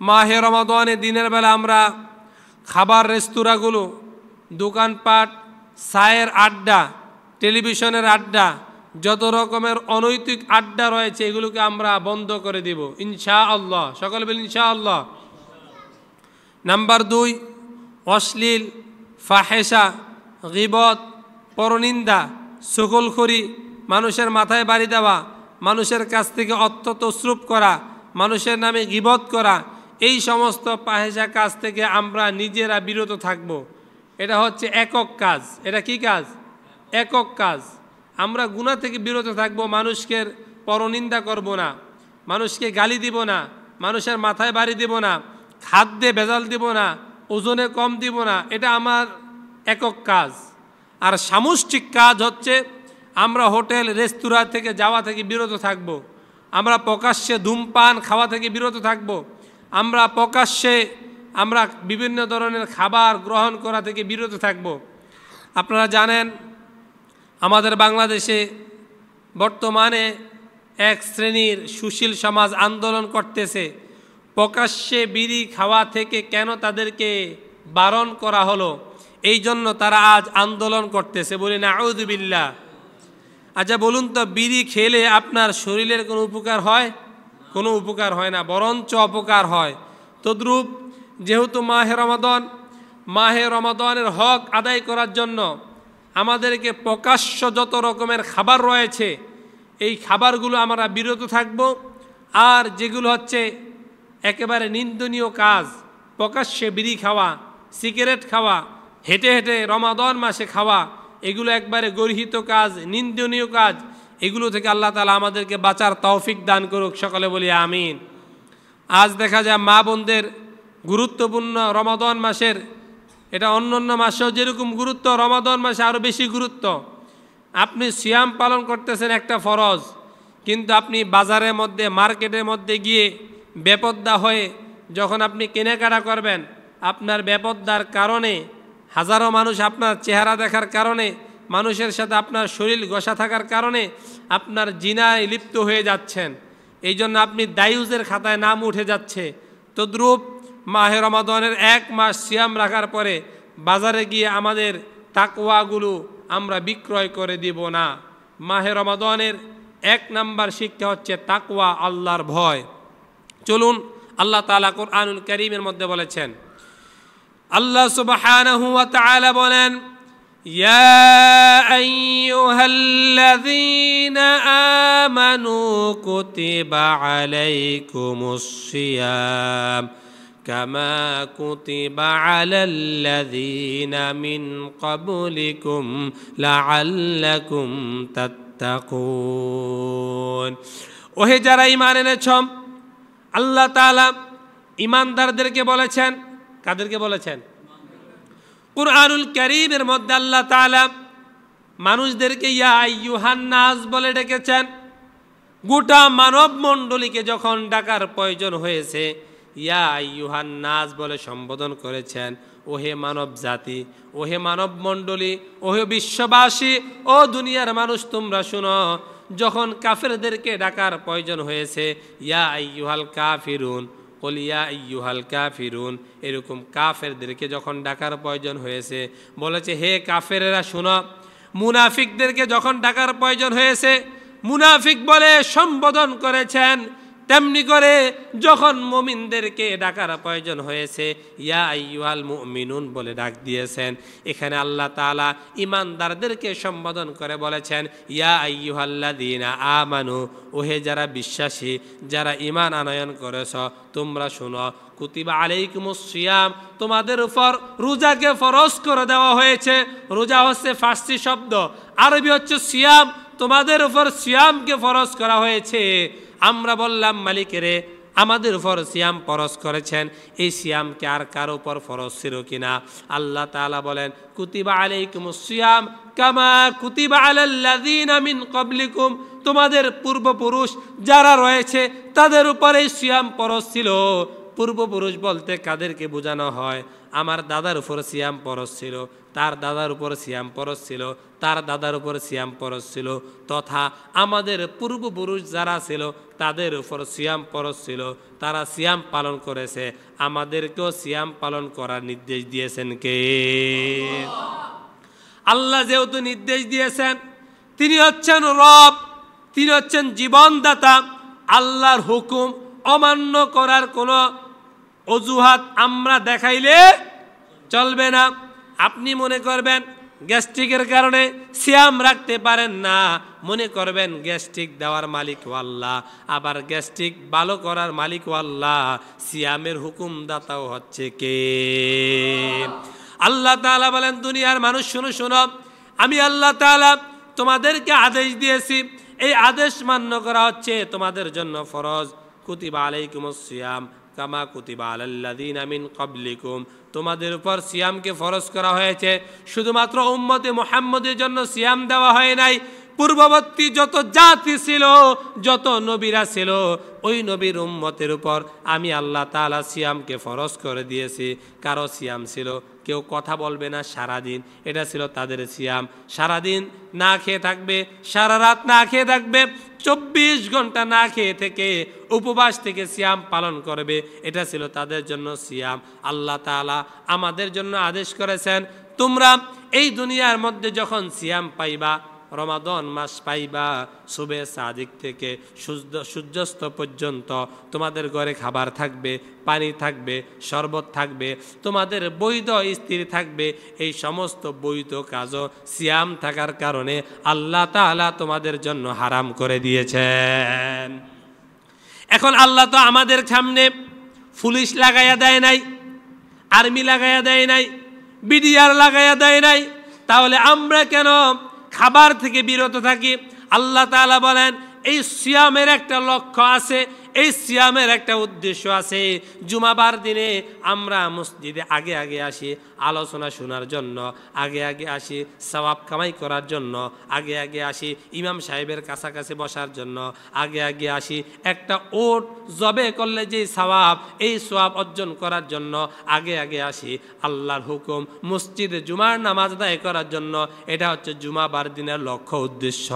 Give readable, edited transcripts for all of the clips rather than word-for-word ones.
মাহে রমাদানে দিনের বেলা আমরা খাবার রেস্তোরাঁগুলো, দোকানপাট, চায়ের আড্ডা, টেলিভিশনের আড্ডা, যত রকমের অনৈতিক আড্ডা রয়েছে এগুলোকে আমরা বন্ধ করে দিব ইনশাআল্লাহ। সকলে বলেন ইনশাআল্লাহ। নাম্বার 2, অশ্লীল, ফাহেসা, গীবত, পরনিন্দা, সকলখড়ি, মানুষের মাথায় বাড়ি দেওয়া, মানুষের কাছ থেকে অর্থ তসরুপ করা, মানুষের নামে গীবত করা, এই সমস্ত ফাহেসা কাজ থেকে আমরা নিজেরা বিরত থাকব। এটা হচ্ছে একক কাজ। এটা কি কাজ? একক কাজ। আমরা গুনাহ থেকে বিরত থাকব, মানুষকে পরনিন্দা করব না, মানুষকে গালি দিব না, মানুষের মাথায় বাড়ি দিব না, খাদ্যে ভেজাল দিব না, ওজনে কম দিব না। এটা আমার একক কাজ। আর সামষ্টিক কাজ হচ্ছে আমরা হোটেল রেস্তোরাঁ থেকে যাওয়া থেকে বিরত থাকব, আমরা প্রকাশ্যে ধূমপান খাওয়া থেকে বিরত থাকব, আমরা প্রকাশ্যে আমরা বিভিন্ন ধরনের খাবার গ্রহণ করা থেকে বিরত থাকব। আপনারা জানেন আমাদের বাংলাদেশে বর্তমানে এক শ্রেণীর সুশীল সমাজ আন্দোলন করতেছে, প্রকাশ্যে বিড়ি খাওয়া থেকে কেন তাদেরকে বারণ করা হলো, এই জন্য তারা আজ আন্দোলন করতেছে। বলি নাউযু বিল্লাহ। আচ্ছা বলুন তো, বিড়ি খেলে আপনার শরীরের কোনো উপকার হয়? কোনো উপকার হয় না, বরঞ্চ অপকার হয়। তদ্রূপ যেহেতু মাহে রমাদানের হক আদায় করার জন্য আমাদেরকে প্রকাশ্য যত রকমের খাবার রয়েছে এই খাবারগুলো আমরা বিরত থাকব। আর যেগুলো হচ্ছে একেবারে নিন্দনীয় কাজ, প্রকাশ্যে বিড়ি খাওয়া, সিগারেট খাওয়া, হেঁটে হেঁটে রমাদান মাসে খাওয়া, এগুলো একবারে গর্হিত কাজ, নিন্দনীয় কাজ। এগুলো থেকে আল্লাহ তাআলা আমাদেরকে বাঁচার তৌফিক দান করুক। সকলে বলি আমিন। আজ দেখা যায় মা বোনদের গুরুত্বপূর্ণ রমাদান মাসের, এটা অন্য মাসেও যেরকম গুরুত্ব, রমাদান মাসে আরও বেশি গুরুত্ব। আপনি সিয়াম পালন করতেছেন একটা ফরজ, কিন্তু আপনি বাজারের মধ্যে, মার্কেটের মধ্যে গিয়ে বেপরদা হয়ে যখন আপনি কেনাকাটা করবেন, আপনার বেপরদার কারণে হাজারো মানুষ আপনার চেহারা দেখার কারণে, মানুষের সাথে আপনার শরীর ঘষা থাকার কারণে আপনার জিনায় লিপ্ত হয়ে যাচ্ছেন। এই জন্য আপনি দায়ুজের খাতায় নাম উঠে যাচ্ছে। তদ্রূপ মাহে রমাদানের 1 মাস সিয়াম রাখার পরে বাজারে গিয়ে আমাদের তাকওয়াগুলো আমরা বিক্রয় করে দিব না। মাহে রমাদানের 1 নাম্বার শিক্ষা হচ্ছে তাকওয়া, আল্লাহর ভয়। চলুন, আল্লাহ তাআলা কোরআনুল কারীমের মধ্যে বলেছেন, আল্লাহ সুবহানাহু ওয়া তাআলা বলেন, ইয়া আইয়ুহাল্লাযীনা আমানু কুতিবা আলাইকুমুস সিয়াম কামা কুতিবা আলাল্লাযীনা মিন ক্বাবলিকুম লাআল্লাকুম তাত্তাকুন। ওহে যারা ঈমান এনেছ, আল্লাহ তাআলা ঈমানদারদেরকে বলেছেন। কাদেরকে বলেছেন? কুরআনুল কারীমের মধ্যে আল্লাহ তাআলা মানুষদেরকে ইয়া আইয়ুহান নাস বলে ডেকেছেন। গোটা মানব মণ্ডলীকে যখন ডাকার প্রয়োজন হয়েছে ইয়া আইয়ুহান নাস বলে সম্বোধন করেছেন। ওহে মানব জাতি, ওহে মানব মণ্ডলী, ওহে বিশ্ববাসী, ও দুনিয়ার মানুষ তোমরা শুনো। যখন কাফেরদেরকে ডাকার প্রয়োজন হয়েছে ইয়া আইয়ুহাল কাফিরুন কুল ইয়া আইয়ুহাল কাফিরুন, এরকম কাফেরদেরকে যখন ডাকার প্রয়োজন হয়েছে বলেছে হে কাফেরেরা শুনো। মুনাফিকদেরকে যখন ডাকার প্রয়োজন হয়েছে মুনাফিক বলে সম্বোধন করেছেন। তেমনি করে যখন মুমিনদেরকে ডাকার প্রয়োজন হয়েছে ইয়া আইয়ুহাল মুমিনুন বলে ডাক দিয়েছেন। এখানে আল্লাহ তাআলা ঈমানদারদেরকে সম্বোধন করে বলেছেন ইয়া আইয়ুহাল্লাযীনা আমানু, ওহে যারা বিশ্বাসী, যারা ঈমান আনয়ন করেছ তোমরা শুনো। কুতিবা আলাইকুমুস সিয়াম, তোমাদের উপর রোজাকে ফরজ করে দেওয়া হয়েছে। রোজা হচ্ছে ফার্সি শব্দ, আরবি হচ্ছে সিয়াম। তোমাদের উপর সিয়ামকে ফরজ করা হয়েছে। আমরা বললাম মালিকেরে আমাদের উপর সিয়াম ফরজ করেছেন, এই সিয়ামকে আর কারো উপর ফরজ ছিল কিনা? আল্লাহ তাআলা বলেন কুতিবা আলাইকুমুস সিয়াম কামা কুতিবা আলাল্লাযীনা মিন ক্বাবলিকুম, তোমাদের পূর্বপুরুষ যারা রয়েছে তাদের উপর এই সিয়াম ফরজ ছিল পূর্বপুরুষ বলতে কাদেরকে বোঝানো হয়? আমার দাদার উপর সিয়াম ফরজ ছিল, তার দাদার উপর সিয়াম ফরজ ছিল, তার দাদার উপর সিয়াম ফরজ ছিল, তথা আমাদের পূর্বপুরুষ যারা ছিল তাদের উপর সিয়াম ফরজ ছিল, তারা সিয়াম পালন করেছে। আমাদেরকেও সিয়াম পালন করার নির্দেশ দিয়েছেন কে? আল্লাহ যেহেতু নির্দেশ দিয়েছেন, তিনি হচ্ছেন রব, তিনি হচ্ছেন জীবনদাতা। আল্লাহর হুকুম অমান্য করার কোনো অজুহাত আমরা দেখাইলে চলবে না। আপনি মনে করবেন গ্যাস্ট্রিকের কারণে সিয়াম রাখতে পারেন না, মনে করবেন গ্যাস্ট্রিক দেওয়ার মালিক আল্লাহ, আবার গ্যাস্ট্রিক ভালো করার মালিক আল্লাহ, সিয়ামের হুকুমদাতাও হচ্ছে কে? আল্লাহ তাআলা বলেন, দুনিয়ার মানুষ শোনো শোনো, আমি আল্লাহ তাআলা তোমাদেরকে আদেশ দিয়েছি, এই আদেশ মান্য করা হচ্ছে তোমাদের জন্য ফরজ। কুতিবা আলাইকুমুস সিয়াম কামা কুতিবা আলাল্লাযীনা মিন ক্বাবলিকুম, তোমাদের উপর সিয়ামকে ফরজ করা হয়েছে। শুধুমাত্র উম্মতে মুহাম্মদের জন্য সিয়াম দেওয়া হয় নাই, পূর্ববর্তী যত জাতি ছিল, যত নবীরা ছিল, ওই নবীর উম্মতের উপর আমি আল্লাহ তাআলা সিয়ামকে ফরজ করে দিয়েছি। কারো সিয়াম ছিল কেউ কথা বলবে না সারাদিন, এটা ছিল তাদের সিয়াম। সারাদিন না খেয়ে থাকবে, সারা রাত না খেয়ে থাকবে, 24 ঘন্টা না খেয়ে থেকে উপবাস থেকে সিয়াম পালন করবে, এটা ছিল তাদের জন্য সিয়াম। আল্লাহ তাআলা আমাদের জন্য আদেশ করেছেন, তোমরা এই দুনিয়ার মধ্যে যখন সিয়াম পাইবা, রমাদান মাস পাইবা, সুবে সাদিক থেকে সূর্যাস্ত পর্যন্ত তোমাদের ঘরে খাবার থাকবে, পানি থাকবে, শরবত থাকবে, তোমাদের বৈধ স্ত্রী থাকবে। এই সমস্ত বৈধ কাজও সিয়াম থাকার কারণে আল্লাহ তাআলা তোমাদের জন্য হারাম করে দিয়েছেন। এখন আল্লাহ তো আমাদের সামনে পুলিশ লাগাইয়া দেয় নাই, আর্মি লাগাইয়া দেয় নাই, বিডিআর লাগাইয়া দেয় নাই, তাহলে আমরা কেন খাবার থেকে বিরত থাকি? আল্লাহ তাআলা বলেন, এই সিয়ামের একটা লক্ষ্য আছে, এই সিয়ামের একটা উদ্দেশ্য আছে। জুমাবার দিনে আমরা মসজিদে আগে আগে আসি আলোচনা শোনার জন্য, আগে আগে আসি সওয়াব কামাই করার জন্য, আগে আগে আসি ইমাম সাহেবের কাছাকাছি বসার জন্য, আগে আগে আসি একটা ওট জবে করলে যে সওয়াব, এই সওয়াব অর্জন করার জন্য আগে আগে আসি। আল্লাহর হুকুম মসজিদে জুমার নামাজ আদায় করার জন্য, এটা হচ্ছে জুমাবার দিনের লক্ষ্য উদ্দেশ্য।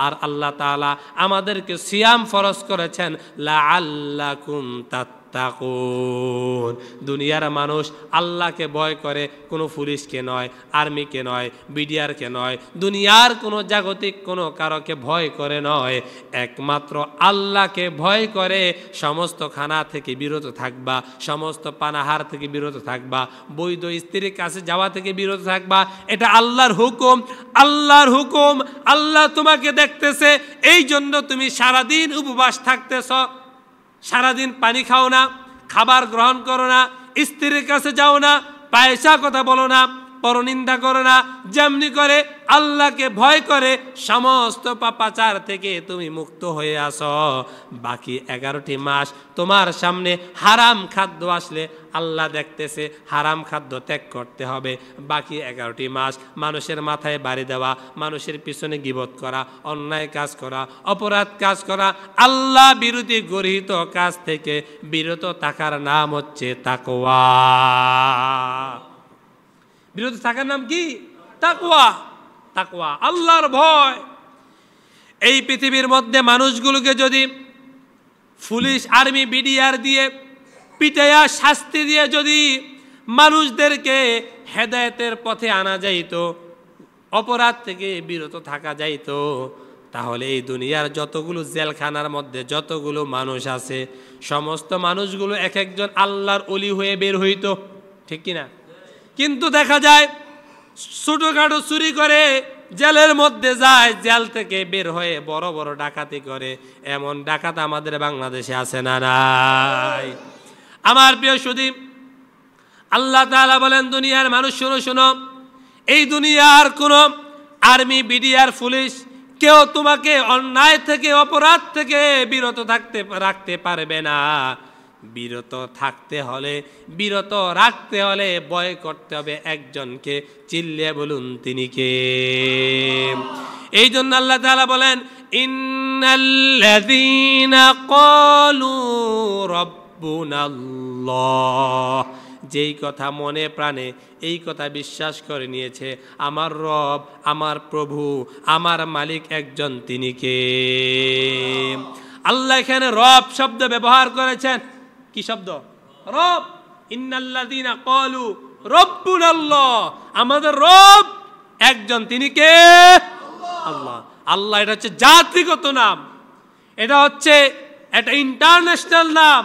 আর আল্লাহ তাআলা আমাদেরকে সিয়াম ফরজ করেছেন লাআল্লাকুম তাত্তাকুন। দুনিয়ার মানুষ আল্লাহকে ভয় করে, কোনো পুলিশকে নয়, আর্মিকে নয়, বিডিআরকে নয়, দুনিয়ার কোনো জাগতিক কোনো কারোকে ভয় করে নয়, একমাত্র আল্লাহকে ভয় করে। সমস্ত খানা থেকে বিরত থাকবা, সমস্ত পানাহার থেকে বিরত থাকবা, বৈধ স্ত্রীর কাছে যাওয়া থেকে বিরত থাকবা, এটা আল্লাহর হুকুম। আল্লাহর হুকুম, আল্লাহ তোমাকে দেখতেছে, এই জন্য তুমি সারাদিন উপবাস থাকতেছ, সারাদিন পানি খাও না, খাবার গ্রহণ করো না, স্ত্রীর কাছে যাও না, পয়সা কথা বলো না, পরনিন্দা করো না। যেমনি করে আল্লাহকে ভয় করে সমস্ত পাপাচার থেকে তুমি মুক্ত হয়ে আসো, বাকি 11টি মাস তোমার সামনে হারাম খাদ্য আসলে আল্লাহ দেখতেছে, হারাম খাদ্য ত্যাগ করতে হবে। বাকি 11টি মাস মানুষের মাথায় বাড়ি দেওয়া, মানুষের পিছনে গীবত করা, অন্যায় কাজ করা, অপরাধ কাজ করা, আল্লাহ বিরোধী গর্হিত কাজ থেকে বিরত থাকার নাম হচ্ছে তাকওয়া। বিরত থাকার নাম কি? তাকওয়া। তাকওয়া, আল্লাহর ভয়। এই পৃথিবীর মধ্যে মানুষগুলোকে যদি পুলিশ, আর্মি, বিডিআর দিয়ে পিটাইয়া শাস্তি দিয়ে যদি মানুষদেরকে হেদায়েতের পথে আনা যাইতো, অপরাধ থেকে বিরত থাকা যাইতো, তাহলে এই দুনিয়ার যতগুলো জেলখানার মধ্যে যতগুলো মানুষ আছে, সমস্ত মানুষগুলো এক একজন আল্লাহর ওলি হয়ে বের হইতো, ঠিক কিনা? কিন্তু দেখা যায় ছোটখাটো চুরি করে জেলের মধ্যে যায়, জেল থেকে বের হয়ে বড় বড় ডাকাতি করে। এমন ডাকাত আমাদের বাংলাদেশে আছে না নাই? আমার প্রিয় সুধী, আল্লাহ তাআলা বলেন, দুনিয়ার মানুষ শোনো শোনো, এই দুনিয়ার কোনো আর্মি, বিডিআর, পুলিশ কেউ তোমাকে অন্যায় থেকে, অপরাধ থেকে বিরত রাখতে পারবে না। বিরত থাকতে হলে, বিরত রাখতে হলে ভয় করতে হবে একজনকে। চিল্লিয়ে বলুন তিনি কে? এই জন্য আল্লাহ তাআলা বলেন, ইন্নাল্লাযীনা ক্বালু রাব্বুনাল্লাহ আল্লাহ। যেই কথা মনে প্রাণে এই কথা বিশ্বাস করে নিয়েছে আমার রব, আমার প্রভু, আমার মালিক একজন, তিনি কে? আল্লাহ এখানে রব শব্দ ব্যবহার করেছেন। কি শব্দ? রব। ইন্নাল্লাযীনা ক্বালু রব্বুনাল্লাহ, আমাদের রব একজন, তিনি কে? আল্লাহ। আল্লাহ এটা হচ্ছে জাতিগত নাম, এটা হচ্ছে একটা ইন্টারন্যাশনাল নাম।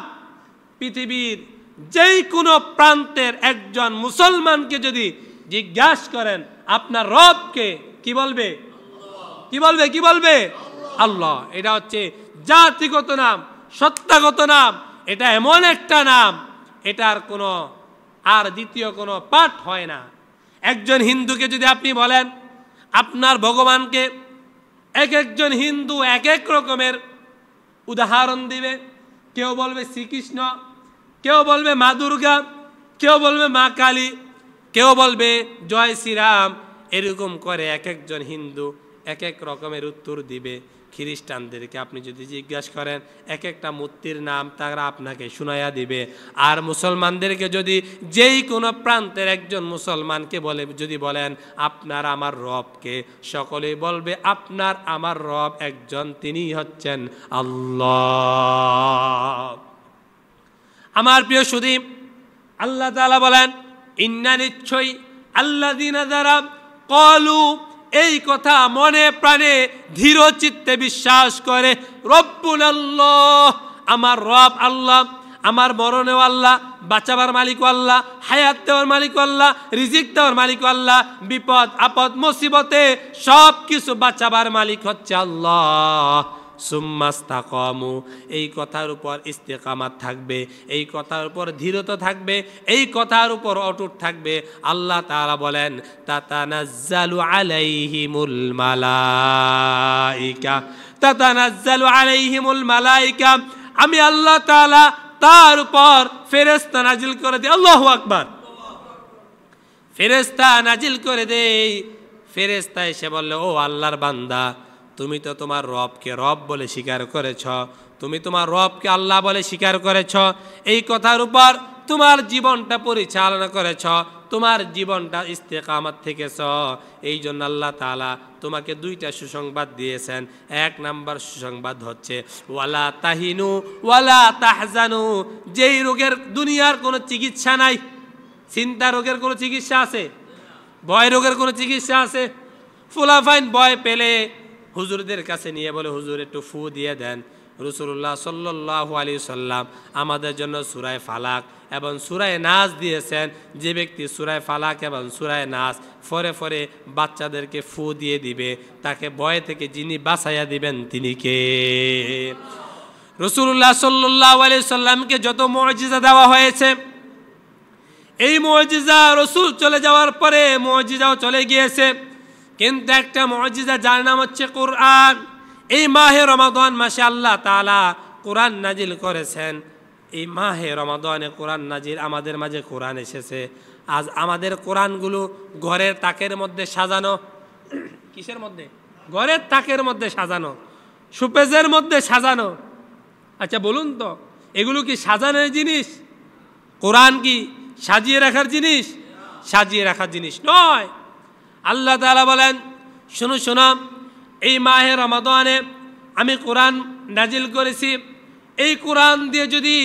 পৃথিবীর যেই কোনো প্রান্তের একজন মুসলমানকে যদি জিজ্ঞাসা করেন আপনার রবকে, কি বলবে? কি বলবে? কি বলবে? আল্লাহ। এটা হচ্ছে জাতিগত নাম, সত্তাগত নাম। এটা এমন একটা নাম, এটার কোনো আর দ্বিতীয় কোনো পাঠ হয় না। একজন হিন্দুকে যদি আপনি বলেন আপনার ভগবানকে, এক একজন হিন্দু এক এক রকমের উদাহরণ দিবে। কেউ বলবে শ্রীকৃষ্ণ, কেউ বলবে মা দুর্গা, কেউ বলবে মা কালী, কেউ বলবে জয় শ্রীরাম। এরকম করে এক একজন হিন্দু এক এক রকমের উত্তর দিবে। খ্রিস্টানদেরকে আপনি যদি জিজ্ঞাসা করেন এক একটা মূর্তির নাম তারা আপনাকে শুনাইয়া দিবে। আর মুসলমানদেরকে যদি যেই কোনো প্রান্তের একজন মুসলমানকে যদি বলেন আপনার আমার রবকে, সকলেই বলবে আপনার আমার রব একজন, তিনি হচ্ছেন আল্লাহ। আমার প্রিয় সুধী, আল্লাহ তাআলা বলেন ইন্না, নিশ্চয়ই আল্লাযীনা যারা ক্বালু, এই কথা মনে প্রাণে ধীর চিত্তে বিশ্বাস করে, রব্বুনাল্লাহ, আমার রব আল্লাহ, আমার মরণেও আল্লাহ, বাঁচাবার মালিক আল্লাহ, হায়াত দেওয়ার মালিক আল্লাহ, রিজিক দেওয়ার মালিক আল্লাহ, বিপদ আপদ মুসিবতে সব কিছু বাঁচাবার মালিক হচ্ছে আল্লাহ। সুম্মাস্তাকামু, এই কথার উপর ইস্তেকামাত থাকবে, এই কথার উপর ধীরতা থাকবে, এই কথার উপর অটুট থাকবে। আল্লাহ তাআলা বলেন তাতানাজ্জালু আলাইহিমুল মালাইকা, তাতানাজ্জালু আলাইহিমুল মালাইকা, আমি আল্লাহ তাআলা তার উপর ফেরেশতা নাজিল করে দেই। আল্লাহু আকবার। ফেরেশতা নাজিল করে দেই। ফেরেশতা এসে বলল ও আল্লাহর বান্দা, তুমি তো তোমার রবকে রব বলে স্বীকার করেছ, তুমি তোমার রবকে আল্লাহ বলে স্বীকার করেছ, এই কথার উপর তোমার জীবনটা পরিচালনা করেছ, তোমার জীবনটা ইস্তেকামাত থেকেছ। এই জন্য আল্লাহ তাআলা তোমাকে দুইটা সুসংবাদ দিয়েছেন। এক নাম্বার সুসংবাদ হচ্ছে ওয়ালা তাহিনু ওয়ালা তাহজানু, যেই রোগের দুনিয়ার কোনো চিকিৎসা নাই। চিন্তা রোগের কোনো চিকিৎসা আছে? ভয় রোগের কোনো চিকিৎসা আছে? ফুলাফাইন ভয় পেলে হুজুরদের কাছে নিয়ে বলে হুজুর একটু ফু দিয়ে দেন। রাসূলুল্লাহ সাল্লাল্লাহু আলাইহি সাল্লাম আমাদের জন্য সূরা ফালাক এবং সূরা নাস দিয়েছেন। যে ব্যক্তি সূরা ফালাক এবং সূরা নাস ফরে ফরে বাচ্চাদেরকে ফু দিয়ে দিবে, তাকে ভয় থেকে যিনি বাঁচাইয়া দিবেন তিনি কে? রাসূলুল্লাহ সাল্লাল্লাহু আলাইহি সাল্লামকে যত মুজিজা দেওয়া হয়েছে, এই মুজিজা রাসূল চলে যাওয়ার পরে মুজিজাও চলে গিয়েছে, কিন্তু একটা মুজিজা যার নাম হচ্ছে কোরআন। এই মাহে রমাদান মাসে আল্লাহ তাআলা কোরআন নাজিল করেছেন। এই মাহে রমাদানে কোরআন নাজিল, আমাদের মাঝে কোরআন এসেছে। আজ আমাদের কোরআনগুলো ঘরের তাকের মধ্যে সাজানো। কিসের মধ্যে? ঘরের তাকের মধ্যে সাজানো, সুপেজের মধ্যে সাজানো। আচ্ছা বলুন তো, এগুলো কি সাজানোর জিনিস? কোরআন কি সাজিয়ে রাখার জিনিস? সাজিয়ে রাখার জিনিস নয়। আল্লাহ তাআলা বলেন শোনো শোনো, এই মাহে রমাদানে আমি কোরআন নাজিল করেছি। এই কোরআন দিয়ে যদি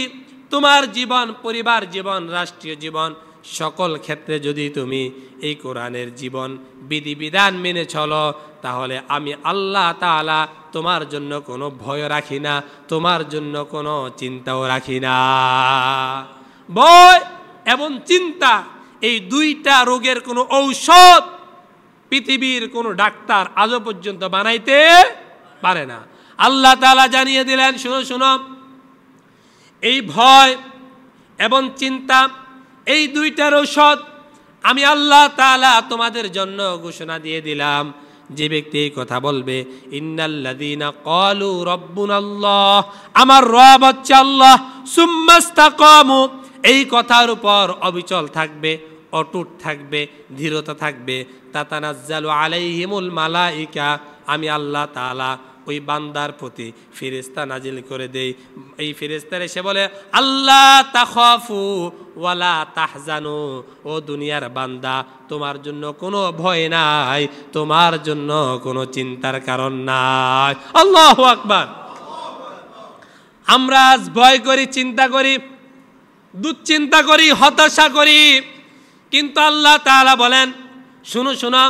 তোমার জীবন, পরিবার জীবন, রাষ্ট্রীয় জীবন, সকল ক্ষেত্রে যদি তুমি এই কোরআনের জীবন বিধিবিধান মেনে চলো, তাহলে আমি আল্লাহ তাআলা তোমার জন্য কোনো ভয় রাখি না, তোমার জন্য কোনো চিন্তাও রাখি না। ভয় এবং চিন্তা, এই দুইটা রোগের কোনো ঔষধ পৃথিবীর কোনো ডাক্তার আজও পর্যন্ত বানাইতে পারে না। আল্লাহ তাআলা জানিয়ে দিলেন শুনো শুনো, এই ভয় এবং চিন্তা, এই দুইটার ঔষধ আমি আল্লাহ তাআলা তোমাদের জন্য ঘোষণা দিয়ে দিলাম। যে ব্যক্তি এই কথা বলবে ইন্নাল্লাযীনা ক্বালু রব্বুনাল্লাহ, আমার রব হচ্ছে আল্লাহ, সুম্মাস্তাকামু, এই কথার উপর অবিচল থাকবে, অটুট থাকবে, ধীরতা থাকবে, তাতানাজ্জালু আলাইহিমুল মালাইকা, আমি আল্লাহ তাআলা ওই বান্দার প্রতি ফেরেশতা নাজিল করে দেই। এই ফেরেশতা এসে বলে, আল্লাহ তাখাফু ওয়ালা তাহজানু, ও দুনিয়ার বান্দা, তোমার জন্য কোনো ভয় নাই, তোমার জন্য কোনো চিন্তার কারণ নাই। আল্লাহু আকবার। আমরা আজ ভয় করি, চিন্তা করি, দুশ্চিন্তা করি, হতাশা করি, কিন্তু আল্লাহ তাআলা বলেন, শুনো শোনো,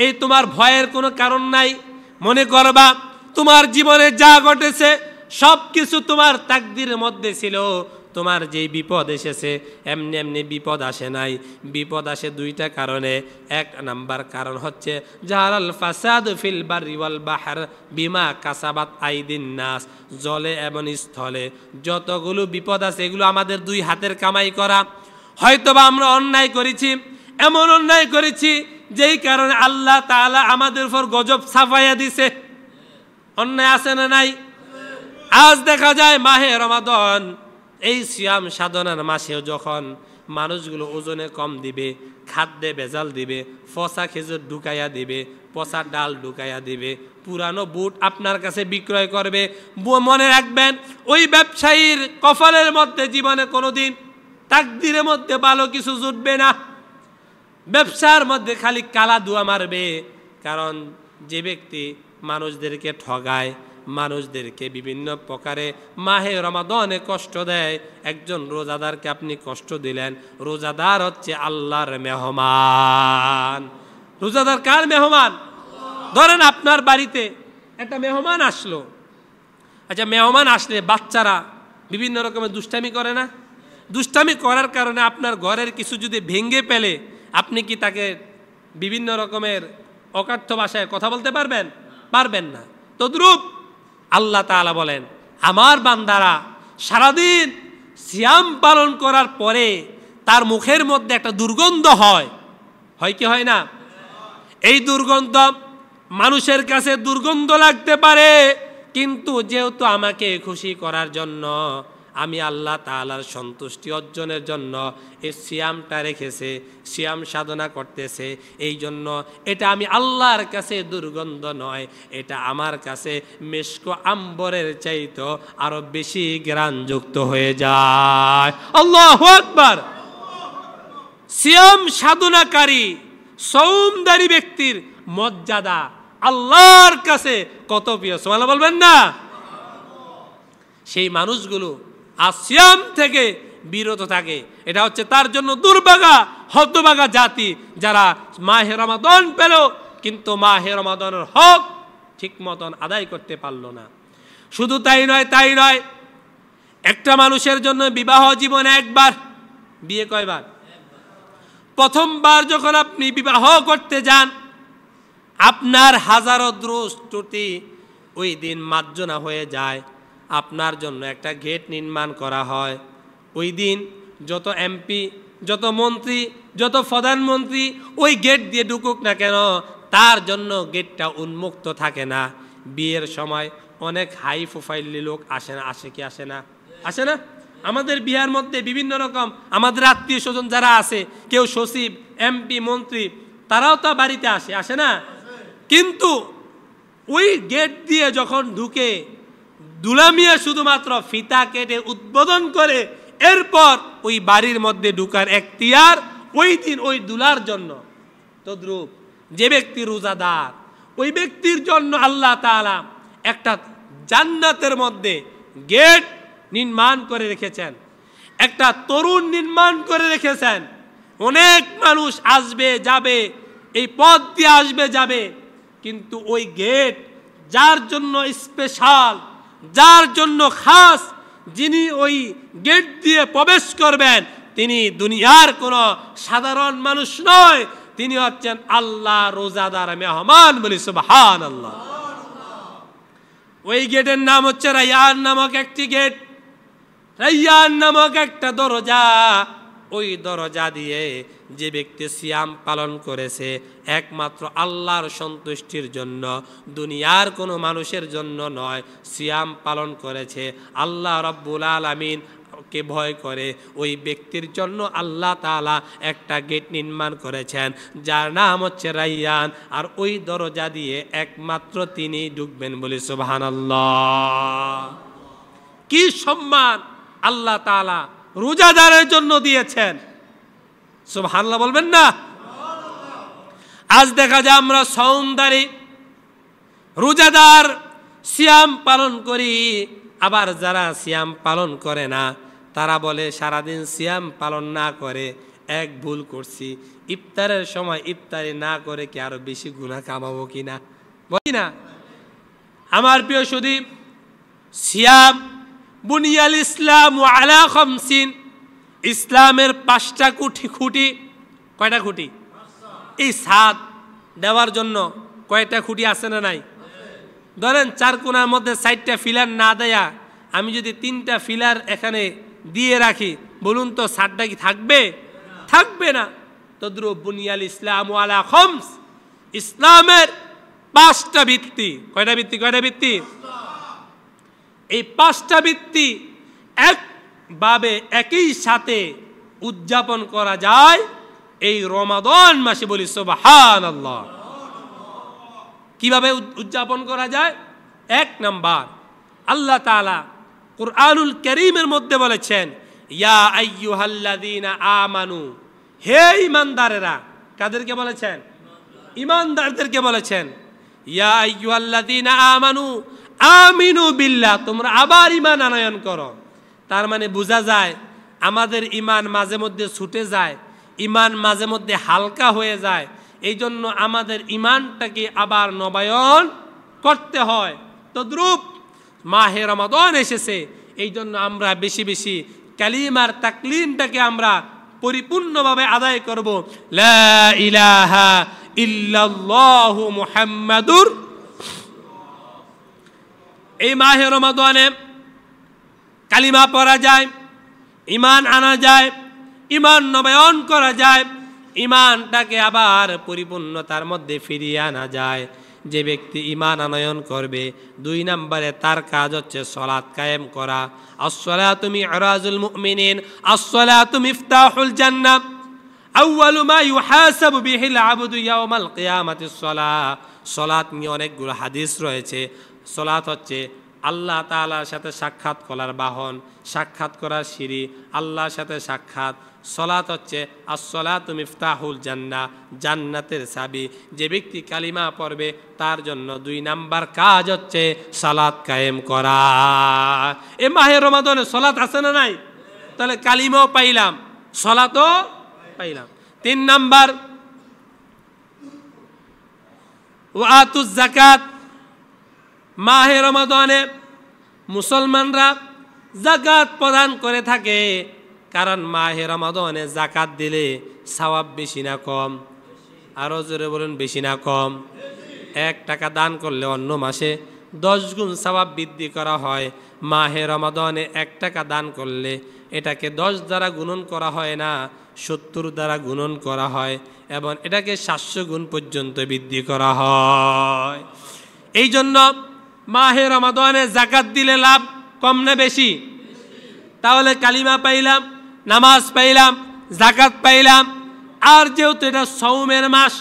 এই তোমার ভয়ের কোনো কারণ নাই। মনে করবা তোমার জীবনে যা ঘটেছে সব কিছু তোমার তাকদীরের মধ্যে ছিল। তোমার যেই বিপদ এসেছে এমনি এমনি বিপদ আসে নাই। বিপদ আসে দুইটা কারণে। এক নাম্বার কারণ হচ্ছে জাহারাল ফাসাদ ফিল বাররি ওয়াল বাহর বিমা কাসাবাত আইদিন নাস, জলে এবং স্থলে যতগুলো বিপদ আছে এগুলো আমাদের দুই হাতের কামাই করা। হয়তোবা আমরা অন্যায় করেছি, এমন অন্যায় করেছি যেই কারণে আল্লাহ তাআলা আমাদের উপর গজব ছাপাইয়া দিছে। অন্যায় আছে না নাই? আজ দেখা যায় মাহে রমাদান, এই সিয়াম সাধনার মাসেও যখন মানুষগুলো ওজনে কম দিবে, খাদ্যে ভেজাল দিবে, পচা খেজুর ঢুকাইয়া দিবে, পচা ডাল ঢুকাইয়া দিবে, পুরানো বুট আপনার কাছে বিক্রয় করবে, মনে রাখবেন ওই ব্যবসায়ীর কপালের মধ্যে জীবনে কোনোদিন তাকদীরের মধ্যে ভালো কিছু জুটবে না। ব্যবসার মধ্যে খালি কালা ধোঁয়া মারবে। কারণ যে ব্যক্তি মানুষদেরকে ঠগায়, মানুষদেরকে বিভিন্ন প্রকারে মাহে রমাদানে কষ্ট দেয়, একজন রোজাদারকে আপনি কষ্ট দিলেন। রোজাদার হচ্ছে আল্লাহর মেহমান। রোজাদার কার মেহমান? ধরেন আপনার বাড়িতে একটা মেহমান আসলো। আচ্ছা, মেহমান আসলে বাচ্চারা বিভিন্ন রকমের দুষ্টামি করে না? দুষ্টামি করার কারণে আপনার ঘরের কিছু যদি ভেঙে ফেলে, আপনি কি তাকে বিভিন্ন রকমের অকার্থ ভাষায় কথা বলতে পারবেন? পারবেন না। তদ্রূপ আল্লাহ তাআলা বলেন, আমার বান্দারা সারাদিন সিয়াম পালন করার পরে তার মুখের মধ্যে একটা দুর্গন্ধ হয়। হয় কি হয় না? এই দুর্গন্ধ মানুষের কাছে দুর্গন্ধ লাগতে পারে, কিন্তু যেহেতু আমাকে খুশি করার জন্য, আমি আল্লাহ তাআলার সন্তুষ্টি অর্জনের জন্য এই সিয়ামটা রেখেছে, সিয়াম সাধনা করতেছে, এই জন্য এটা আমি আল্লাহর কাছে দুর্গন্ধ নয়, এটা আমার কাছে মেশক আম্বরের চাইতে আরো বেশি ঘ্রাণযুক্ত হয়ে যায়। আল্লাহু আকবার। সিয়াম সাধনাকারী সওমদারি ব্যক্তির মর্যাদা আল্লাহর কাছে কত প্রিয়, সুবহানাল্লাহ বলবেন না? সেই মানুষগুলো সিয়াম থেকে বিরত থাকে, এটা হচ্ছে তার জন্য দুর্ভাগা, হতভাগা জাতি, যারা মাহে রমাদান পেল কিন্তু মাহে রমাদানের হক ঠিক মতন আদায় করতে পারল না। শুধু তাই নয়, একটা মানুষের জন্য বিবাহ জীবনে একবার, বিয়ে কয়বার? প্রথমবার যখন আপনি বিবাহ করতে যান, আপনার হাজারো দোষ ত্রুটি ওই দিন মার্জনা হয়ে যায়। আপনার জন্য একটা গেট নির্মাণ করা হয়। ওই দিন যত এমপি, যত মন্ত্রী, যত প্রধানমন্ত্রী ওই গেট দিয়ে ঢুকুক না কেন, তার জন্য গেটটা উন্মুক্ত থাকে না। বিয়ের সময় অনেক হাই প্রোফাইল লোক আসে না? আসে কি আসে না? আসে না? আমাদের বিহার মধ্যে বিভিন্ন রকম আমাদের আত্মীয় স্বজন যারা আছে, কেউ সচিব, এমপি, মন্ত্রী, তারাও তো বাড়িতে আসে না? কিন্তু ওই গেট দিয়ে যখন ঢুকে, দুলামিয়া শুধুমাত্র ফিতা কেটে উদ্বোধন করে, এরপর ওই বাড়ির মধ্যে ঢুকার এখতিয়ার ওই দিন ওই দুলার জন্য। তদ্রূপ যে ব্যক্তি রোজাদার, ওই ব্যক্তির জন্য আল্লাহ তাআলা একটা জান্নাতের মধ্যে গেট নির্মাণ করে রেখেছেন, একটা তরুণ নির্মাণ করে রেখেছেন। অনেক মানুষ আসবে যাবে, এই পথ দিয়ে আসবে যাবে, কিন্তু ওই গেট যার জন্য স্পেশাল, যার জন্য খাস, যিনি ওই গেট দিয়ে প্রবেশ করবেন, তিনি দুনিয়ার কোনো সাধারণ মানুষ নয়, তিনি হচ্ছেন আল্লাহ রোজাদার মেহমান। বলি সুবহানাল্লাহ। ওই গেটের নাম হচ্ছে রায়্যান নামক একটি গেট, রায়্যান নামক একটা দরজা। ওই দরজা দিয়ে যে ব্যক্তি সিয়াম পালন করেছে একমাত্র আল্লাহর সন্তুষ্টির জন্য, দুনিয়ার কোনো মানুষের জন্য নয়, সিয়াম পালন করেছে আল্লাহ রাব্বুল আলামিন কে ভয় করে ওই ব্যক্তির জন্য আল্লাহ তাআলা একটা গেট নির্মাণ করেছেন যার নাম হচ্ছে রায়্যান, আর ওই দরজা দিয়ে একমাত্র তিনি ঢুকবেন বলে সুবহানাল্লাহ। কি সম্মান আল্লাহ তাআলা রোজাদারের জন্য দিয়েছেন, সুবহানাল্লাহ বলবেন না? আজ দেখা যায় আমরা সওমদারি রোজাদার সিয়াম পালন করি, আবার যারা সিয়াম পালন করে না তারা বলে সারাদিন সিয়াম পালন না করে এক ভুল করছি, ইফতারের সময় ইফতারি না করে কি আরো বেশি গুনাহ কামাবো কিনা, বলি না? আমার প্রিয় সুধী, সিয়াম বুনিয়াল ইসলাম আলা খামসিন, ইসলামের 5টা খুঁটি। কয়টা খুঁটি? এই সাত দেওয়ার জন্য কয়টা খুঁটি আছে না নাই? ধরেন 4 কোণার মধ্যে 4টা ফিলার না দেয়া আমি যদি 3টা ফিলার এখানে দিয়ে রাখি, বলুন তো সাতটা কি থাকবে? থাকবে না। তদ্রুপ বুনিয়াল ইসলাম আলা খামস, ইসলামের 5টা ভিত্তি। কয়টা ভিত্তি? এই 5টা ভিত্তি একভাবে একই সাথে উদযাপন করা যায় এই রমাদান মাসে, বলি সুবহানাল্লাহ। কিভাবে উদযাপন করা যায়? 1 নাম্বার, আল্লাহ তাআলা কুরআনুল কারীমের মধ্যে বলেছেন, ইয়া আইয়ুহাল্লাযীনা আমানু, হে ঈমানদারেরা। কাদেরকে বলেছেন? ঈমানদারদেরকে বলেছেন। ইয়া আইয়ুহাল্লাযীনা আমানু আমিনু বিল্লাহ, তোমরা আবার ঈমান আনয়ন করো। তার মানে বোঝা যায় আমাদের ঈমান মাঝে মধ্যে ছুটে যায়, ঈমান মাঝে মধ্যে হালকা হয়ে যায়। এই জন্য আমাদের ঈমানটাকে আবার নবায়ন করতে হয়। তদ্রূপ মাহে রমাদান এসেছে, এই জন্য আমরা বেশি বেশি কালিমার তাকলিমটাকে আমরা পরিপূর্ণভাবে আদায় করব। লা ইলাহা ইল্লাল্লাহু মুহাম্মাদুর। এই মাহে রমাদানে কালিমা পড়া যায়, ঈমান আনা যায়, ঈমান নবায়ন করা যায়, ঈমানটাকে আবার পরিপূর্ণতার মধ্যে ফিরিয়ে আনা যায়। যে ব্যক্তি ঈমান আনয়ন করবে, 2 নম্বরে তার কাজ হচ্ছে সালাত কায়েম করা। আস-সালাতু মি'রাজুল মুমিনিন, আস-সালাতু মিফতাহুল জান্নাহ, আউয়ালু মা ইউহাসাবু বিহিল আবদু ইয়াওমাল কিয়ামাতিস সালাহ। সালাত নিয়ে অনেকগুলো হাদিস রয়েছে। সালাত হচ্ছে আল্লাহ তাআলার সাথে সাক্ষাৎ করার বাহন, সাক্ষাৎ করার সিঁড়ি, আল্লাহর সাথে সাক্ষাৎ। সালাত হচ্ছে আস-সালাতু মিফতাহুল জান্নাহ, জান্নাতের চাবি। যে ব্যক্তি কালিমা পড়বে তার জন্য 2 নাম্বার কাজ হচ্ছে সালাত কায়েম করা। এই মাহে রমাদানে সালাত আছে না নাই? তাহলে কালিমাও পাইলাম, সালাতও পাইলাম। 3 নাম্বার ওয়াতুজ যাকাত। মাহে রমাদানে মুসলমানরা যাকাত প্রদান করে থাকে, কারণ মাহে রমাদানে যাকাত দিলে সওয়াব বেশি না কম? আরো জোরে বলুন, বেশি না কম? 1 টাকা দান করলে অন্য মাসে 10 গুণ সওয়াব বৃদ্ধি করা হয়। মাহে রমাদানে 1 টাকা দান করলে এটাকে 10 দ্বারা গুণন করা হয় না, 70 দ্বারা গুণন করা হয়, এবং এটাকে 700 গুণ পর্যন্ত বৃদ্ধি করা হয়। এই জন্য মাহে রমাদানে যাকাত দিলে লাভ কম না বেশি? তাহলে কালিমা পাইলাম, নামাজ পাইলাম, যাকাত পাইলাম, আর যেহেতু এটা সওমের মাস,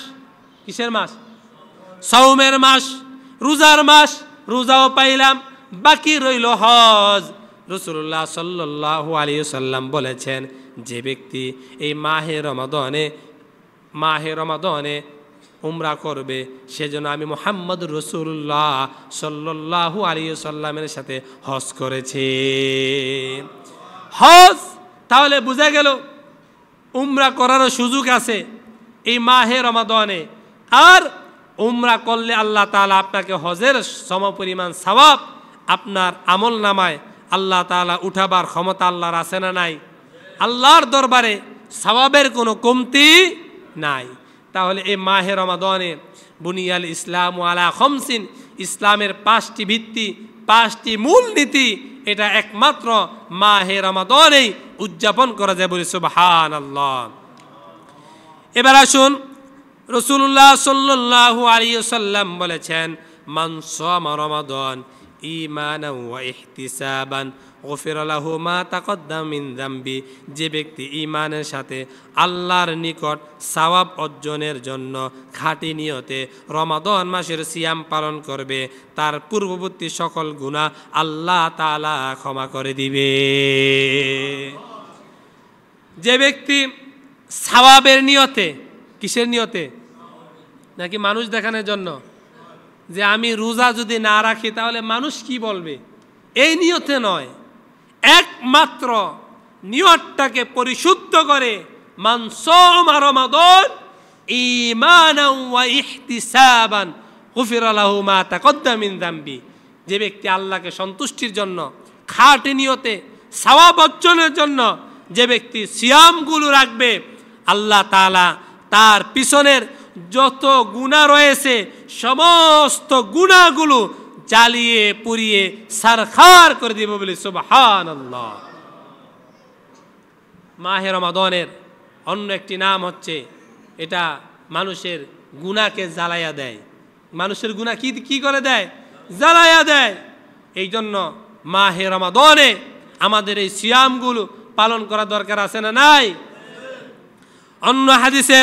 কিসের মাস? সওমের মাস, রোজার মাস, রোজাও পাইলাম, বাকি রইল হজ। রাসূলুল্লাহ সাল্লাল্লাহু আলাইহি ওয়াসাল্লাম বলেছেন, যে ব্যক্তি এই মাহে রমাদানে উমরা করবে, সেজন্য আমি মুহাম্মদুর রাসূলুল্লাহ সাল্লাল্লাহু আলাইহি ওয়াসাল্লামের সাথে হজ করেছি। হজ তাহলে বোঝা গেল উমরা করারও সুযোগ আছে এই মাহে রমাদানে। আর উমরা করলে আল্লাহ তাআলা আপনাকে হজের সমপরিমাণ সওয়াব আপনার আমল নামায় আল্লাহ তাআলা উঠাবার ক্ষমতা আল্লাহর আছে না নাই? আল্লাহর দরবারে সওয়াবের কোনো কমতি নাই। তাহলে এই মাহে রমাদানে বুনিয়াল ইসলাম আলা খামসিন, ইসলামের 5টি ভিত্তি, 5টি মূল নীতি, এটা একমাত্র মাহে রমাদানেই উদযাপন করা যায়, বলি সুবহানাল্লাহ। এবার আসুন, রাসূলুল্লাহ সাল্লাল্লাহু আলাইহি ওয়াসাল্লাম বলেছেন, মান সামা রমাদান ঈমানান ওয়া ইহতিসাবান গফিরা লাহু মা তাকদ্দাম মিন যামবি, যে ব্যক্তি ঈমানের সাথে আল্লাহর নিকট সওয়াব অর্জনের জন্য খাঁটি নিয়তে রমাদান মাসের সিয়াম পালন করবে, তার পূর্ববর্তী সকল গুনাহ আল্লাহ তাআলা ক্ষমা করে দিবে। যে ব্যক্তি সওয়াবের নিয়তে, কিসের নিয়তে? নাকি মানুষ দেখানোর জন্য, যে আমি রোজা যদি না রাখি তাহলে মানুষ কি বলবে, এই নিয়তে নয়, একমাত্র নিয়তটাকে পরিশুদ্ধ করে মান সামা রমাদান ঈমানান ওয়া ইহতিসাবান গফিরা লাহু মা তাকদ্দাম মিন যামবি, যে ব্যক্তি আল্লাহকে সন্তুষ্টির জন্য খাঁটি নিয়তে সওয়াব অর্জনের জন্য যে ব্যক্তি সিয়ামগুলো রাখবে, আল্লাহ তাআলা তার পিছনের যত গুনাহ রয়েছে সমস্ত গুনাহগুলো জ্বালিয়ে পুড়িয়ে সারখার করে দিবে বলে সুবহানাল্লাহ। মাহে রমাদানের অন্য একটি নাম হচ্ছে, এটা মানুষের গুনাহকে জ্বালাইয়া দেয়। মানুষের গুনাহ কি করে দেয়? জ্বালাইয়া দেয়। এই জন্য মাহে রমাদানে আমাদের এই সিয়ামগুলো পালন করা দরকার আছে না নাই? অন্য হাদিসে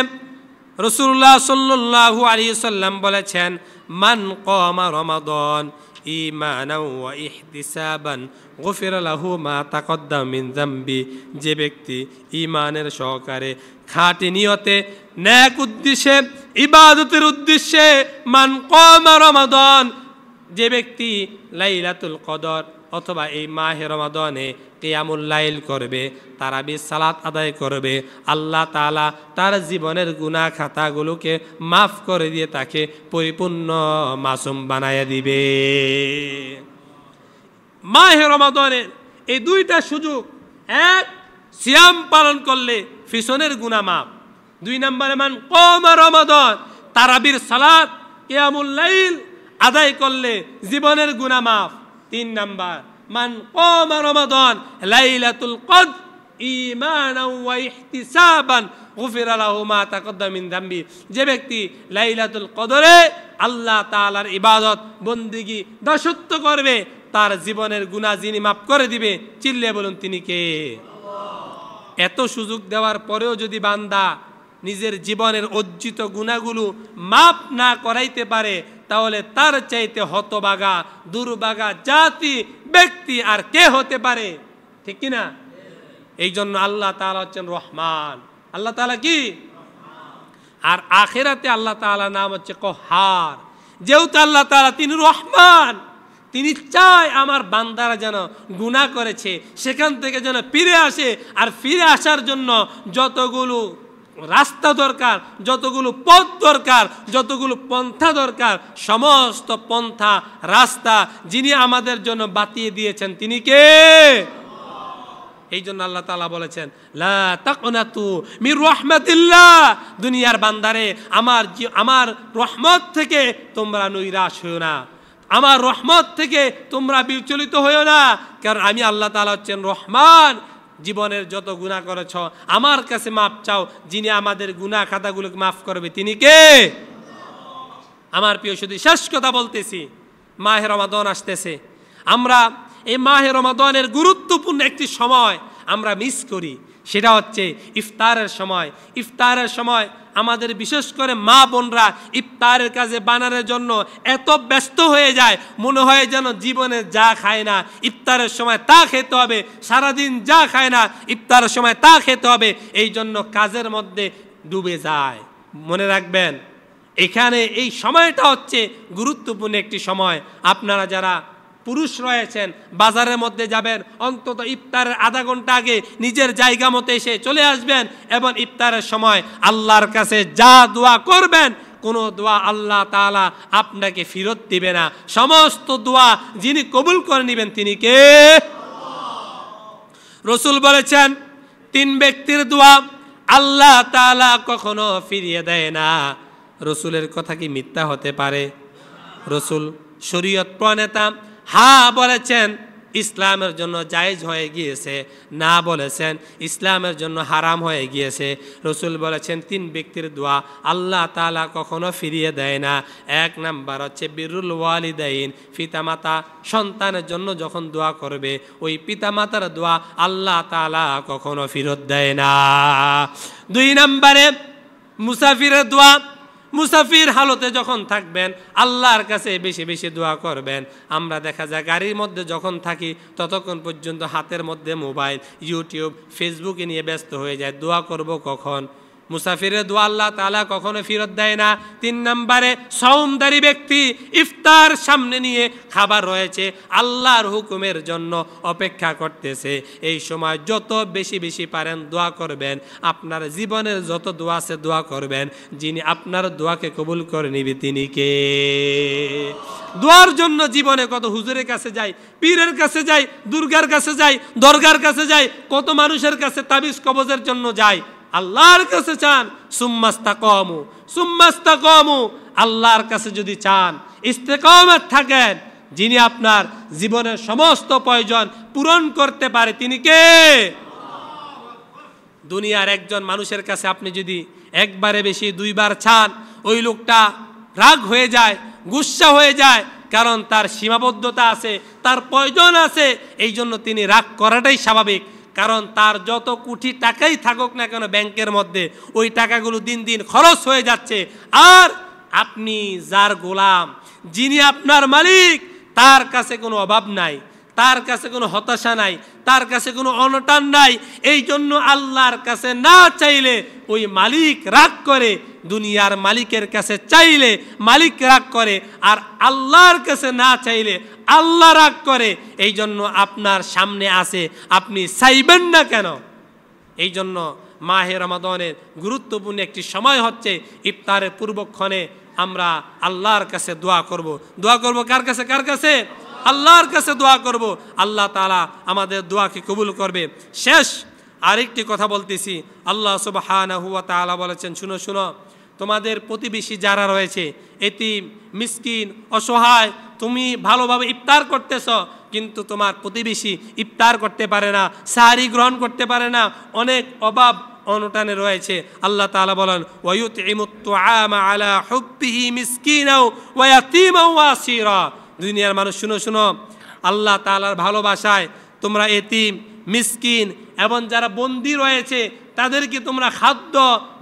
রাসূলুল্লাহ সাল্লাল্লাহু আলাইহি সাল্লাম বলেছেন, মান কামা রমাদান ঈমানান ওয়া ইহতিসাবান গফিরা লাহু মা তাকদ্দাম মিন যামবি, যে ব্যক্তি ঈমানের সহকারে খাঁটি নিয়তে নেক উদ্দেশ্যে ইবাদতের উদ্দেশ্যে মান কামা রমাদান, যে ব্যক্তি লাইলাতুল কদর অথবা এই মাহে রমাদানে কিয়ামুল লাইল করবে, তারাবির সালাত আদায় করবে, আল্লাহ তাআলা তার জীবনের গুনাহ খাতাগুলোকে মাফ করে দিয়ে তাকে পরিপূর্ণ মাসুম বানায়া দিবে। মাহে রমাদানের এই দুইটা সুযোগ, এক সিয়াম পালন করলে পিছনের গুনাহ মাফ, দুই নম্বরে মান কামা রমাদান তারাবির সালাত কিয়ামুল লাইল আদায় করলে জীবনের গুনাহ মাফ, তিন নাম্বার মান কামা রমাদান লাইলাতুল কদর ঈমানান ওয়া ইহতিসাবান গফিরা লাহু মা তাকদ্দাম মিন যামবি, যে ব্যক্তি লাইলাতুল কদরে আল্লাহ তাআলার ইবাদত বন্দেগী দাসত্ব করবে, তার জীবনের গুনাহ যিনি মাফ করে দিবে, চিল্লিয়ে বলুন তিনি কে? এত সুযোগ দেওয়ার পরেও যদি বান্দা নিজের জীবনের অর্জিত গুনাহগুলো মাফ না করাইতে পারে, তাহলে তার চাইতে হতভাগা দুর্ভাগা জাতি ব্যক্তি আর কে হতে পারে? ঠিক কিনা? এই জন্য আল্লাহ তাআলা হচ্ছেন রহমান। আল্লাহ তাআলা কি? আর আখিরাতে আল্লাহ তাআলা নাম হচ্ছে কহার। যেহেতু আল্লাহ তাআলা তিনি রহমান, তিনি চায় আমার বান্দারা যেন গুনাহ করেছে সেখান থেকে যেন ফিরে আসে, আর ফিরে আসার জন্য যতগুলো রাস্তা দরকার, যতগুলো পথ দরকার, যতগুলো পন্থা দরকার, সমস্ত পন্থা রাস্তা যিনি আমাদের জন্য বাতিয়ে দিয়েছেন তিনি কে? এই জন্য আল্লাহ তাআলা বলেছেন, লা তাকনাতু মির রাহমাতিল্লাহ, দুনিয়ার বান্দারে আমার রহমত থেকে তোমরা নৈরাশ হইও না, আমার রহমত থেকে তোমরা বিচলিত হইও না, কারণ আমি আল্লাহ তাআলা হচ্ছেন রহমান। জীবনের যত গুনাহ করেছ আমার কাছে মাপ চাও, যিনি আমাদের গুনাহ খাতাগুলোকে মাফ করবে তিনি কে? আমার প্রিয় শুধু শেষ কথা বলতেছি, মাহে রমাদান আসতেছে, আমরা এই মাহে রমাদানের গুরুত্বপূর্ণ একটি সময় আমরা মিস করি, সেটা হচ্ছে ইফতারের সময়। ইফতারের সময় আমাদের বিশেষ করে মা বোনরা ইফতারের কাজে বানানোর জন্য এত ব্যস্ত হয়ে যায়, মনে হয় যেন জীবনে যা খায় না ইফতারের সময় তা খেতে হবে, সারাদিন যা খায় না ইফতারের সময় তা খেতে হবে, এই জন্য কাজের মধ্যে ডুবে যায়। মনে রাখবেন, এখানে এই সময়টা হচ্ছে গুরুত্বপূর্ণ একটি সময়। আপনারা যারা পুরুষ রয়েছেন, বাজারের মধ্যে যাবেন, অন্তত ইফতারের আধা ঘন্টা আগে নিজের জায়গা মতো এসে চলে আসবেন, এবং ইফতারের সময় আল্লাহর কাছে যা দোয়া করবেন, কোনো দোয়া আল্লাহ তাআলা আপনাকে ফেরত দিবে না। সমস্ত দোয়া যিনি কবুল করে নেবেন তিনি কে? রাসূল বলেছেন, তিন ব্যক্তির দোয়া আল্লাহ তাআলা কখনো ফিরিয়ে দেয় না। রাসূলের কথা কি মিথ্যা হতে পারে? রাসূল শরীয়ত প্রণেতা হ্যাঁ বলেছেন, ইসলামের জন্য জায়েজ হয়ে গিয়েছে, না বলেছেন ইসলামের জন্য হারাম হয়ে গিয়েছে। রসুল বলেছেন 3 ব্যক্তির দোয়া আল্লাহ তাআলা কখনো ফিরিয়ে দেয় না। 1 নাম্বার হচ্ছে বিরুল ওয়ালিদাইন, পিতামাতা সন্তানের জন্য যখন দোয়া করবে ওই পিতামাতার দোয়া আল্লাহ তাআলা কখনো ফেরত দেয় না। 2 নম্বরে মুসাফিরের দোয়া, মুসাফির হালতে যখন থাকবেন আল্লাহর কাছে বেশি বেশি দোয়া করবেন। আমরা দেখা যায় গাড়ির মধ্যে যখন থাকি ততক্ষণ পর্যন্ত হাতের মধ্যে মোবাইল, ইউটিউব, ফেসবুকে নিয়ে ব্যস্ত হয়ে যায়। দোয়া করব কখন? মুসাফিরের দোয়া আল্লাহ তাআলা কখনো ফেরত দেয় না। 3 নম্বরে সাওমদারি ব্যক্তি ইফতার সামনে নিয়ে খাবার রয়েছে, আল্লাহর হুকুমের জন্য অপেক্ষা করতেছে, এই সময় যত বেশি বেশি পারেন দোয়া করবেন। আপনার জীবনের যত দোয়া আছে দোয়া করবেন। যিনি আপনার দোয়াকে কবুল করে নিবে তিনি কে? দোয়ার জন্য জীবনে কত হুজুরের কাছে যাই, পীরের কাছে যাই, দুর্গার কাছে যাই, দরগার কাছে যাই, কত মানুষের কাছে তাবিজ কবজের জন্য যাই। আল্লাহর কাছে চান, সুম্মাস্তাকামু সুম্মাস্তাকামু, আল্লাহর কাছে যদি চান ইস্তেকামত থাকেন, যিনি আপনার জীবনের সমস্ত প্রয়োজন পূরণ করতে পারে তিনি কে? দুনিয়ার একজন মানুষের কাছে আপনি যদি একবারে বেশি 2 বার চান, ওই লোকটা রাগ হয়ে যায়, গুসা হয়ে যায়, কারণ তার সীমাবদ্ধতা আছে, তার প্রয়োজন আছে, এই জন্য তিনি রাগ করাটাই স্বাভাবিক। কারণ তার যত কোটি টাকাই থাকুক না কেন ব্যাংকের মধ্যে, ওই টাকাগুলো দিন দিন খরচ হয়ে যাচ্ছে। আর আপনি যার গোলাম, যিনি আপনার মালিক, তার কাছে কোনো অভাব নাই, তার কাছে কোনো হতাশা নাই, তার কাছে কোনো অনটন নাই। এই জন্য আল্লাহর কাছে না চাইলে ওই মালিক রাগ করে, দুনিয়ার মালিকের কাছে চাইলে মালিক রাগ করে, আর আল্লাহর কাছে না চাইলে আল্লাহ রাগ করে। এই জন্য আপনার সামনে আছে, আপনি চাইবেন না কেন? এই জন্য মাহে রমাদানের গুরুত্বপূর্ণ একটি সময় হচ্ছে ইফতারের পূর্বক্ষণে আমরা আল্লাহর কাছে দোয়া করব। দোয়া করব কার কাছে? কার কাছে? আল্লাহর কাছে দোয়া করব। আল্লাহ তাআলা আমাদের দোয়াকে কবুল করবে। শেষ আরেকটি কথা বলতেছি, আল্লাহ সুবহানাহু ওয়া তাআলা বলেছেন, শুনো শুনো, তোমাদের প্রতিবেশী যারা রয়েছে, এতিম, মিসকিন, অসহায়, তুমি ভালোভাবে ইফতার করতেছ, কিন্তু তোমার প্রতিবেশী ইফতার করতে পারে না, সাহারি গ্রহণ করতে পারে না, অনেক অভাব অনটনে রয়েছে। আল্লাহ তাআলা বলেন, ওয়ায়ুতঈমুত তুআমা আলা হুব্বিহি মিসকিনাও ওয়া ইয়াতীমাও ওয়া আসীরা। দুনিয়ার মানুষ শুনো শুনো, আল্লাহ তাআলার ভালোবাসায় তোমরা এতিম, মিসকিন এবং যারা বন্দী রয়েছে তাদেরকে তোমরা খাদ্য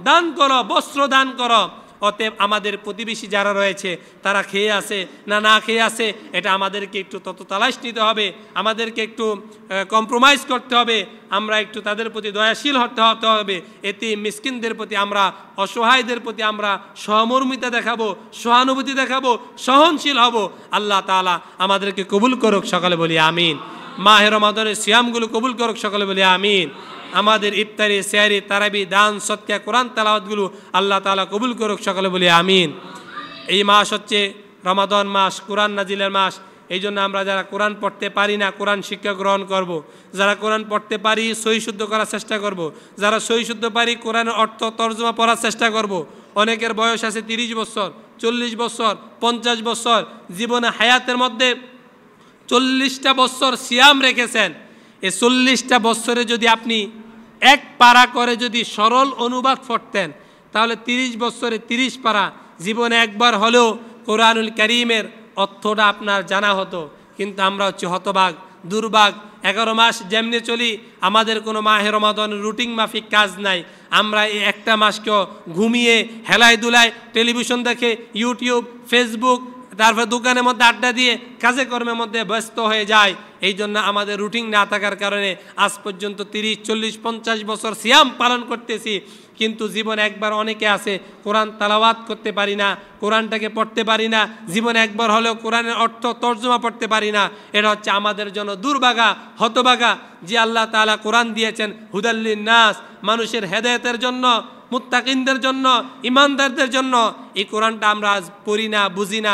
দান করো, বস্ত্র দান করো। অতএব আমাদের প্রতিবেশী যারা রয়েছে তারা খেয়ে আছে না না খেয়ে আছে, এটা আমাদেরকে একটু তলাশ নিতে হবে, আমাদেরকে একটু কম্প্রোমাইজ করতে হবে, আমরা একটু তাদের প্রতি দয়াশীল হতে হবে। এতে মিসকিনদের প্রতি আমরা, অসহায়দের প্রতি আমরা সহমর্মিতা দেখাবো, সহানুভূতি দেখাবো, সহনশীল হব। আল্লাহ তাআলা আমাদেরকে কবুল করুক, সকলে বলি আমিন। মাহে রমাদানের সিয়ামগুলো কবুল করুক, সকলে বলি আমিন। আমাদের ইফতারি, সেহরি, তারাবি, দান, সদকা, কোরআন তেলাওয়াতগুলো আল্লাহ তাআলা কবুল করুক, সকলে বলি আমিন। এই মাস হচ্ছে রমাদান মাস, কোরআন নাজিলের মাস। এই জন্য আমরা যারা কোরআন পড়তে পারি না, কোরআন শিক্ষা গ্রহণ করব। যারা কোরআন পড়তে পারি সহি শুদ্ধ করার চেষ্টা করব। যারা সহি শুদ্ধ পারি কোরআনের অর্থ তর্জমা পড়ার চেষ্টা করব। অনেকের বয়স আছে 30 বছর, 40 বছর, 50 বছর, জীবনে হায়াতের মধ্যে 40টা বছর সিয়াম রেখেছেন। এই 40টা বছরে যদি আপনি 1 পারা করে যদি সরল অনুবাদ পড়তেন, তাহলে 30 বছরে 30 পারা, জীবনে একবার হলেও কোরআনুল কারীমের অর্থটা আপনার জানা হতো। কিন্তু আমরা হচ্ছে হতভাগ, দুর্ভাগ। 11 মাস যেমনি চলি, আমাদের কোনো মাহে রমাদানের রুটিন মাফিক কাজ নাই। আমরা এই একটা মাসকেও ঘুমিয়ে, হেলায় দুলায়, টেলিভিশন দেখে, ইউটিউব, ফেসবুক, তারপর দোকানের মধ্যে আড্ডা দিয়ে কাজে কর্মের মধ্যে ব্যস্ত হয়ে যায়। এই জন্য আমাদের রুটিন না থাকার কারণে আজ পর্যন্ত 30, 40, 50 বছর সিয়াম পালন করতেছি, কিন্তু জীবনে একবার অনেকে আছে কোরআন তেলাওয়াত করতে পারি না, কোরআনটাকে পড়তে পারি না, জীবনে একবার হলেও কোরআনের অর্থ তর্জমা পড়তে পারি না। এটা হচ্ছে আমাদের জন্য দুর্ভাগা, হতভাগা। যে আল্লাহ তাআলা কোরআন দিয়েছেন হুদাল্লিন নাস, মানুষের হেদায়েতের জন্য, মুত্তাকিনদের জন্য, ইমানদারদের জন্য, এই কোরআনটা আমরা আজ পড়ি না, বুঝি না,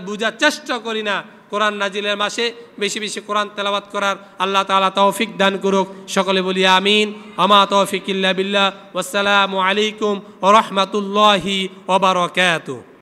বুঝার চেষ্টা করি না। কোরআন নাজিলের মাসে বেশি বেশি কোরআন তেলাওয়াত করার আল্লাহ তাআলা তৌফিক দান করুক, সকলে বলি আমিন। ওমা তৌফিক ইল্লা বিল্লাহ। ওয়াসসালামু আলাইকুম ওয়া রাহমাতুল্লাহি ওয়া বারাকাতুহু।